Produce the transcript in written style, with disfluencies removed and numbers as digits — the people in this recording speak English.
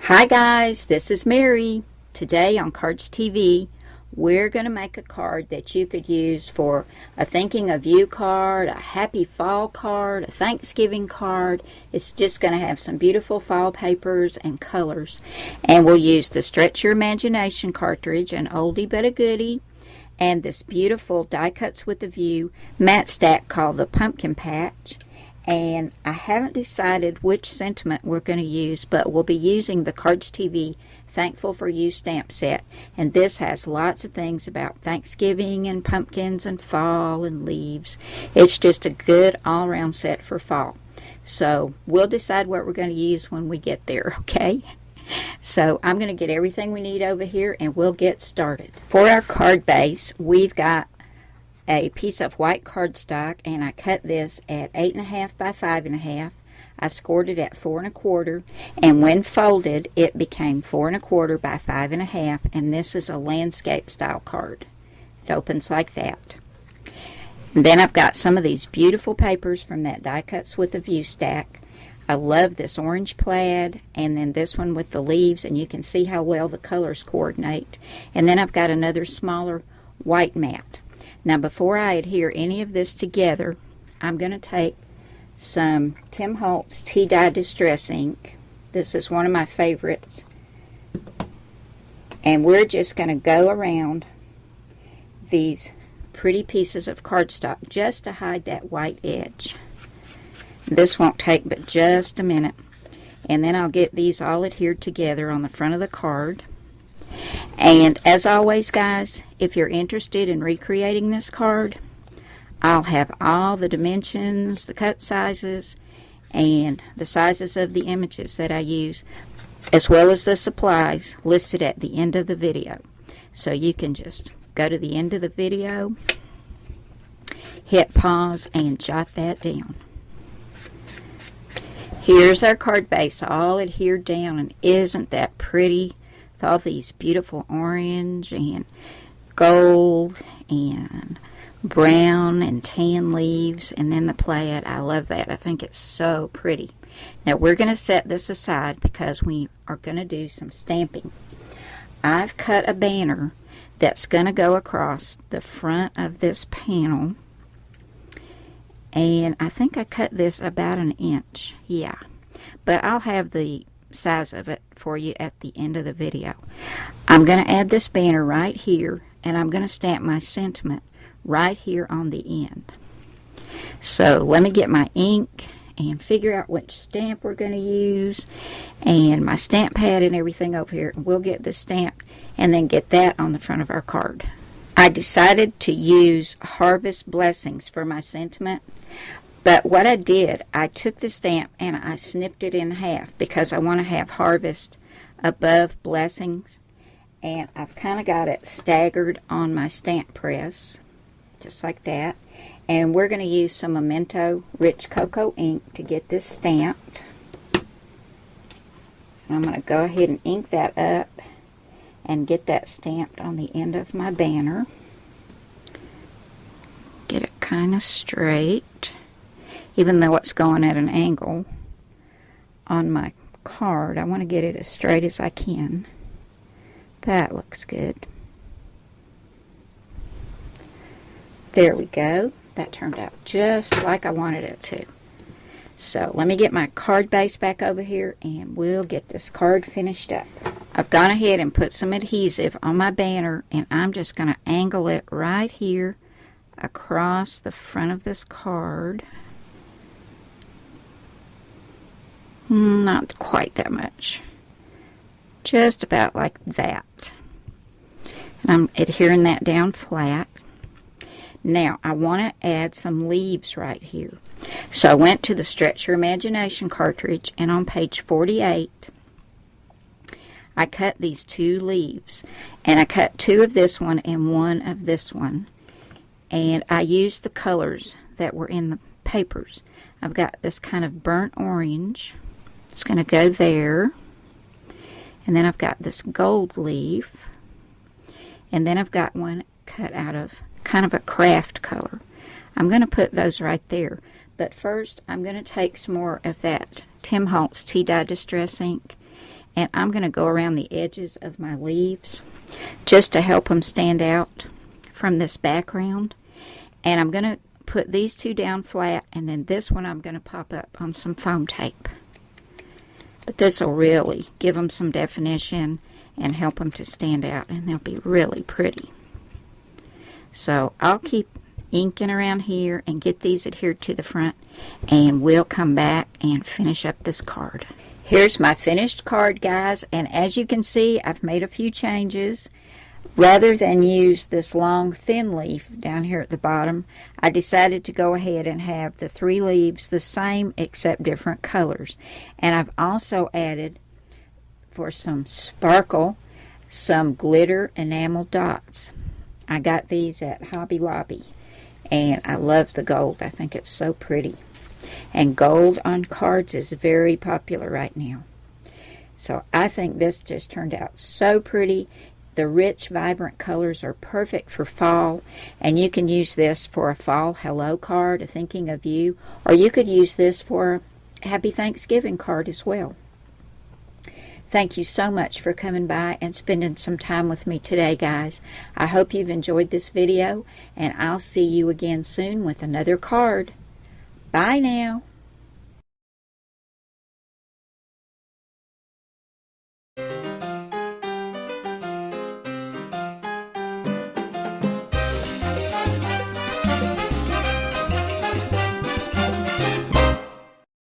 Hi guys, this is Mary. Today on Cardz TV, we're going to make a card that you could use for a thinking of you card, a happy fall card, a Thanksgiving card. It's just going to have some beautiful fall papers and colors. And we'll use the Stretch Your Imagination cartridge, an oldie but a goodie, and this beautiful Die Cuts with a View matte stack called the Pumpkin Patch. And I haven't decided which sentiment we're going to use, but we'll be using the Cardz TV Thankful for You stamp set. And this has lots of things about Thanksgiving and pumpkins and fall and leaves. It's just a good all-around set for fall. So we'll decide what we're going to use when we get there, okay? So I'm going to get everything we need over here and we'll get started. For our card base, we've got a piece of white cardstock, and I cut this at 8.5 by 5.5. I scored it at 4 1/4, and when folded it became 4 1/4 by 5.5, and this is a landscape style card. It opens like that. And then I've got some of these beautiful papers from that Die Cuts with a View stack. I love this orange plaid, and then this one with the leaves, and you can see how well the colors coordinate. And then I've got another smaller white mat. Now before I adhere any of this together, I'm going to take some Tim Holtz Tea Dye Distress ink. This is one of my favorites. And we're just going to go around these pretty pieces of cardstock just to hide that white edge. This won't take but just a minute. And then I'll get these all adhered together on the front of the card. And as always, guys, if you're interested in recreating this card, I'll have all the dimensions, the cut sizes, and the sizes of the images that I use, as well as the supplies, listed at the end of the video. So you can just go to the end of the video, hit pause, and jot that down. Here's our card base all adhered down, and isn't that pretty? With all these beautiful orange and gold and brown and tan leaves, and then the plaid. I love that. I think it's so pretty. Now we're going to set this aside because we are going to do some stamping. I've cut a banner that's going to go across the front of this panel, and I think I cut this about 1 inch. Yeah, but I'll have the size of it for you at the end of the video. I'm going to add this banner right here, and I'm going to stamp my sentiment right here on the end. So let me get my ink and figure out which stamp we're going to use, and my stamp pad and everything over here. We'll get this stamped and then get that on the front of our card. I decided to use Harvest Blessings for my sentiment. But what I did, I took the stamp and I snipped it in half because I want to have Harvest above Blessings. And I've kind of got it staggered on my stamp press, just like that. And we're going to use some Memento Rich Cocoa ink to get this stamped. And I'm going to go ahead and ink that up and get that stamped on the end of my banner. Get it kind of straight, even though it's going at an angle on my card. I want to get it as straight as I can. That looks good. There we go. That turned out just like I wanted it to. So let me get my card base back over here and we'll get this card finished up. I've gone ahead and put some adhesive on my banner, and I'm just going to angle it right here across the front of this card. Not quite that much. Just about like that. And I'm adhering that down flat. Now, I want to add some leaves right here. So I went to the Stretch Your Imagination cartridge, and on page 48, I cut these 2 leaves. And I cut 2 of this one and 1 of this one. And I used the colors that were in the papers. I've got this kind of burnt orange. It's going to go there. And then I've got this gold leaf. And then I've got one cut out of kind of a craft color. I'm going to put those right there. But first, I'm going to take some more of that Tim Holtz Tea Dye Distress ink. and I'm going to go around the edges of my leaves just to help them stand out from this background. And I'm going to put these two down flat, and then this one I'm going to pop up on some foam tape. But this will really give them some definition and help them to stand out, and they'll be really pretty. So I'll keep inking around here and get these adhered to the front, and we'll come back and finish up this card. Here's my finished card, guys, and as you can see, I've made a few changes. Rather than use this long thin leaf down here at the bottom, I decided to go ahead and have the 3 leaves the same except different colors. And I've also added, for some sparkle, some glitter enamel dots. I got these at Hobby Lobby, and I love the gold. I think it's so pretty. And gold on cards is very popular right now. So I think this just turned out so pretty. The rich, vibrant colors are perfect for fall, and you can use this for a fall hello card, a thinking of you, or you could use this for a Happy Thanksgiving card as well. Thank you so much for coming by and spending some time with me today, guys. I hope you've enjoyed this video, and I'll see you again soon with another card. Bye now.